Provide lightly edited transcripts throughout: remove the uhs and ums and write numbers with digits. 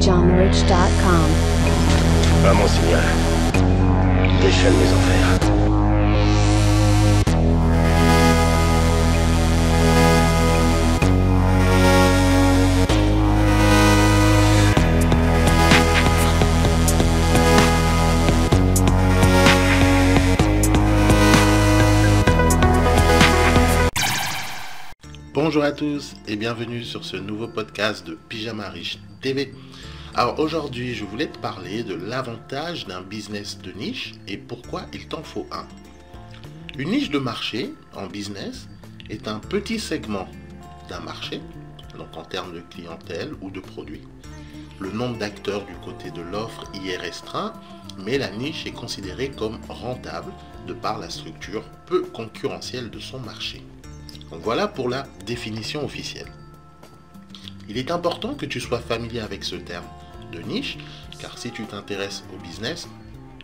Pijamarich.com. À mon signal, déchaîne mes enfers. Bonjour à tous et bienvenue sur ce nouveau podcast de Pijamarich TV. Alors aujourd'hui, je voulais te parler de l'avantage d'un business de niche et pourquoi il t'en faut un. Une niche de marché en business est un petit segment d'un marché, donc en termes de clientèle ou de produits. Le nombre d'acteurs du côté de l'offre y est restreint, mais la niche est considérée comme rentable de par la structure peu concurrentielle de son marché. Donc voilà pour la définition officielle. Il est important que tu sois familier avec ce terme de niche, car si tu t'intéresses au business,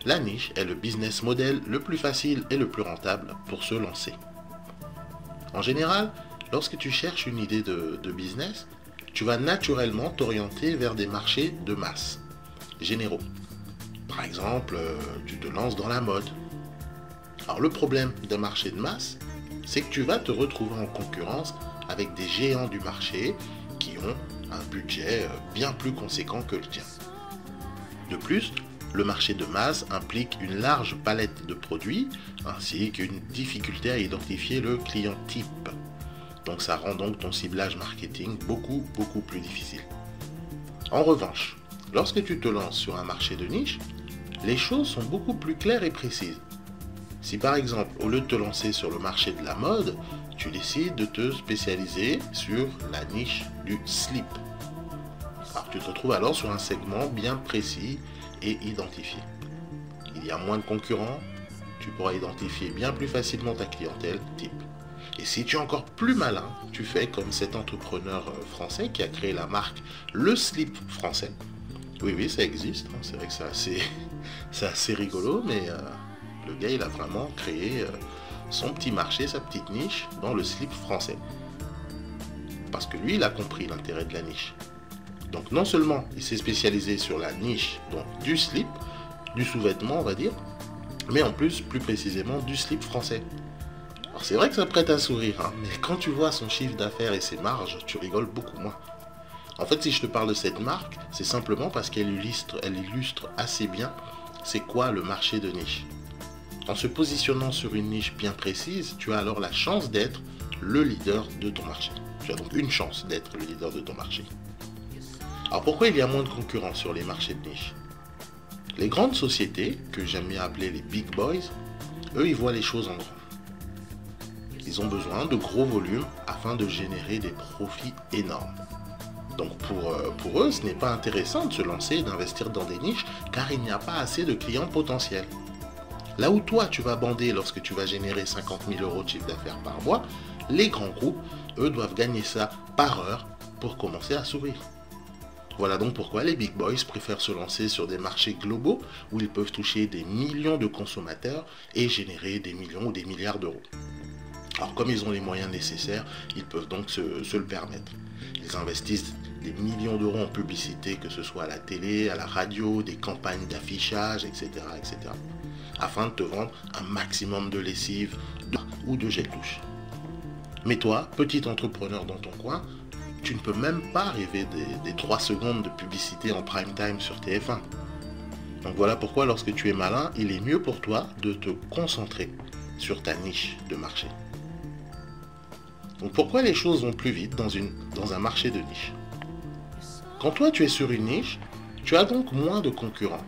la niche est le business model le plus facile et le plus rentable pour se lancer. En général, lorsque tu cherches une idée de business, tu vas naturellement t'orienter vers des marchés de masse, généraux. Par exemple, tu te lances dans la mode. Alors le problème d'un marché de masse, c'est que tu vas te retrouver en concurrence avec des géants du marché qui ont un budget bien plus conséquent que le tien. De plus, le marché de masse implique une large palette de produits ainsi qu'une difficulté à identifier le client type. Donc ça rend donc ton ciblage marketing beaucoup plus difficile. En revanche, lorsque tu te lances sur un marché de niche, les choses sont beaucoup plus claires et précises. Si par exemple, au lieu de te lancer sur le marché de la mode, tu décides de te spécialiser sur la niche du slip. Alors tu te retrouves alors sur un segment bien précis et identifié. Il y a moins de concurrents, tu pourras identifier bien plus facilement ta clientèle type. Et si tu es encore plus malin, tu fais comme cet entrepreneur français qui a créé la marque Le Slip Français. Oui, ça existe, hein. C'est vrai que c'est assez rigolo, mais... le gars, il a vraiment créé son petit marché, sa petite niche dans le slip français. Parce que lui, il a compris l'intérêt de la niche. Donc non seulement il s'est spécialisé sur la niche donc, du slip, du sous-vêtement, on va dire, mais en plus, plus précisément, du slip français. Alors c'est vrai que ça prête à sourire, hein, mais quand tu vois son chiffre d'affaires et ses marges, tu rigoles beaucoup moins. En fait, si je te parle de cette marque, c'est simplement parce qu'elle illustre assez bien c'est quoi le marché de niche. En se positionnant sur une niche bien précise, tu as alors la chance d'être le leader de ton marché. Tu as donc une chance d'être le leader de ton marché. Alors pourquoi il y a moins de concurrence sur les marchés de niche? Les grandes sociétés, que j'aime bien appeler les big boys, eux ils voient les choses en grand. Ils ont besoin de gros volumes afin de générer des profits énormes. Donc pour eux, ce n'est pas intéressant de se lancer et d'investir dans des niches car il n'y a pas assez de clients potentiels. Là où toi, tu vas bander lorsque tu vas générer 50 000 € de chiffre d'affaires par mois, les grands groupes, eux, doivent gagner ça par heure pour commencer à sourire. Voilà donc pourquoi les big boys préfèrent se lancer sur des marchés globaux où ils peuvent toucher des millions de consommateurs et générer des millions ou des milliards d'euros. Alors comme ils ont les moyens nécessaires, ils peuvent donc se le permettre. Ils investissent des millions d'euros en publicité, que ce soit à la télé, à la radio, des campagnes d'affichage, etc., afin de te vendre un maximum de lessive ou de gel-douche. Mais toi, petit entrepreneur dans ton coin, tu ne peux même pas rêver des 3 secondes de publicité en prime time sur TF1. Donc voilà pourquoi lorsque tu es malin, il est mieux pour toi de te concentrer sur ta niche de marché. Donc pourquoi les choses vont plus vite dans un marché de niche? Quand toi tu es sur une niche, tu as donc moins de concurrents.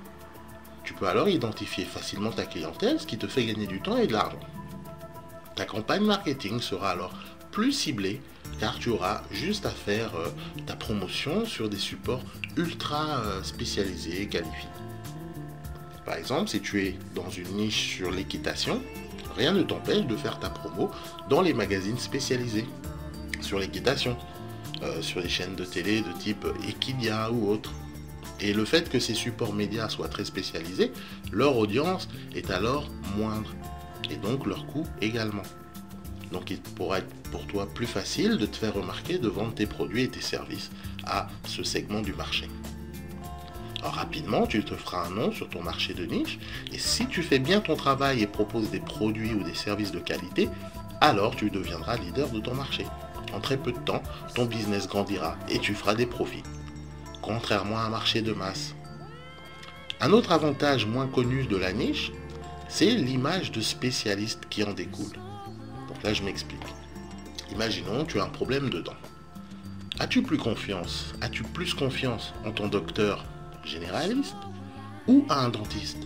Tu peux alors identifier facilement ta clientèle, ce qui te fait gagner du temps et de l'argent. Ta campagne marketing sera alors plus ciblée car tu auras juste à faire ta promotion sur des supports ultra spécialisés et qualifiés. Par exemple, si tu es dans une niche sur l'équitation, rien ne t'empêche de faire ta promo dans les magazines spécialisés sur l'équitation, sur les chaînes de télé de type Equidia ou autres. Et le fait que ces supports médias soient très spécialisés, leur audience est alors moindre et donc leur coût également. Donc il pourra être pour toi plus facile de te faire remarquer, de vendre tes produits et tes services à ce segment du marché. Alors, rapidement, tu te feras un nom sur ton marché de niche, et si tu fais bien ton travail et proposes des produits ou des services de qualité, alors tu deviendras leader de ton marché. En très peu de temps, ton business grandira et tu feras des profits, contrairement à un marché de masse. Un autre avantage moins connu de la niche, c'est l'image de spécialiste qui en découle. Donc là, je m'explique. Imaginons, tu as un problème de dents. As-tu plus confiance en ton docteur généraliste ou à un dentiste?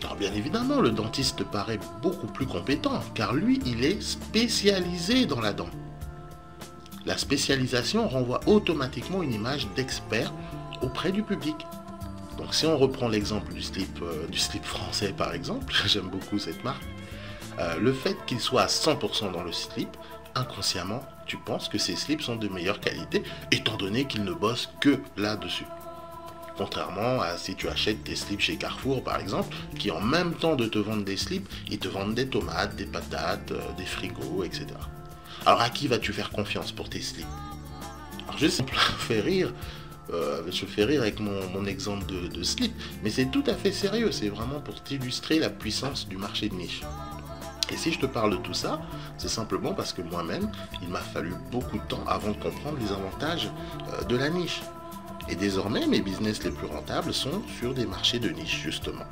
Alors bien évidemment, le dentiste te paraît beaucoup plus compétent, car lui, il est spécialisé dans la dent. La spécialisation renvoie automatiquement une image d'expert auprès du public. Donc si on reprend l'exemple du slip français par exemple, j'aime beaucoup cette marque, le fait qu'il soit à 100% dans le slip, inconsciemment, tu penses que ces slips sont de meilleure qualité, étant donné qu'ils ne bossent que là-dessus. Contrairement à si tu achètes des slips chez Carrefour par exemple, qui en même temps de te vendre des slips, ils te vendent des tomates, des patates, des frigos, etc. Alors à qui vas-tu faire confiance pour tes slips? Alors je fais rire, je fais rire avec mon exemple de slip, mais c'est tout à fait sérieux, c'est vraiment pour t'illustrer la puissance du marché de niche. Et si je te parle de tout ça, c'est simplement parce que moi-même, il m'a fallu beaucoup de temps avant de comprendre les avantages de la niche. Et désormais, mes business les plus rentables sont sur des marchés de niche, justement.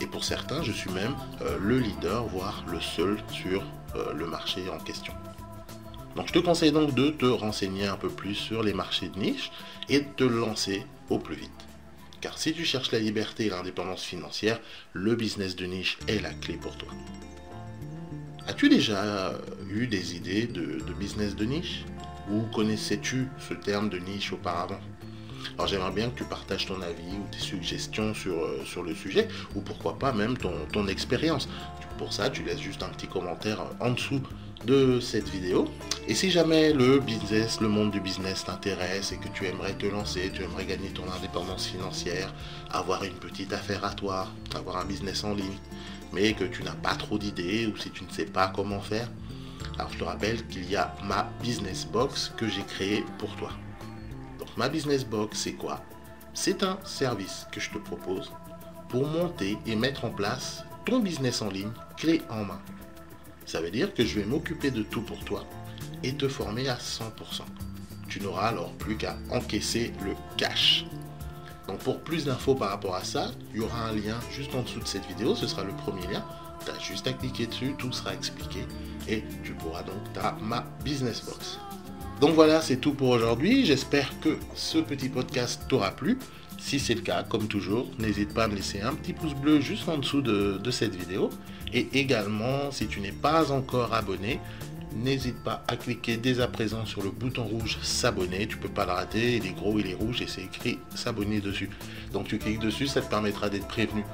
Et pour certains, je suis même le leader, voire le seul sur le marché en question. Donc je te conseille donc de te renseigner un peu plus sur les marchés de niche et de te lancer au plus vite. Car si tu cherches la liberté et l'indépendance financière, le business de niche est la clé pour toi. As-tu déjà eu des idées de business de niche? Ou connaissais-tu ce terme de niche auparavant? Alors j'aimerais bien que tu partages ton avis ou tes suggestions sur le sujet, ou pourquoi pas même ton expérience. Pour ça, tu laisses juste un petit commentaire en dessous de cette vidéo. Et si jamais le monde du business t'intéresse et que tu aimerais te lancer, tu aimerais gagner ton indépendance financière, avoir une petite affaire à toi, avoir un business en ligne, mais que tu n'as pas trop d'idées ou si tu ne sais pas comment faire, alors je te rappelle qu'il y a ma business box que j'ai créée pour toi. Donc ma business box, c'est quoi? C'est un service que je te propose pour monter et mettre en place ton business en ligne clé en main. Ça veut dire que je vais m'occuper de tout pour toi et te former à 100%. Tu n'auras alors plus qu'à encaisser le cash. Donc pour plus d'infos par rapport à ça, il y aura un lien juste en dessous de cette vidéo, ce sera le premier lien. Tu as juste à cliquer dessus, tout sera expliqué et tu pourras donc ma business box. Donc voilà, c'est tout pour aujourd'hui. J'espère que ce petit podcast t'aura plu. Si c'est le cas, comme toujours, n'hésite pas à me laisser un petit pouce bleu juste en dessous de cette vidéo. Et également, si tu n'es pas encore abonné, n'hésite pas à cliquer dès à présent sur le bouton rouge s'abonner. Tu peux pas le rater, il est gros, il est rouge et c'est écrit s'abonner dessus. Donc tu cliques dessus, ça te permettra d'être prévenu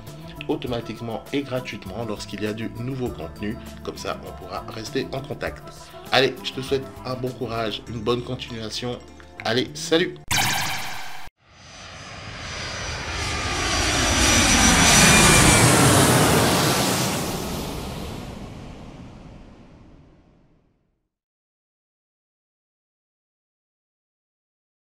automatiquement et gratuitement lorsqu'il y a du nouveau contenu. Comme ça, on pourra rester en contact. Allez, je te souhaite un bon courage, une bonne continuation. Allez, salut!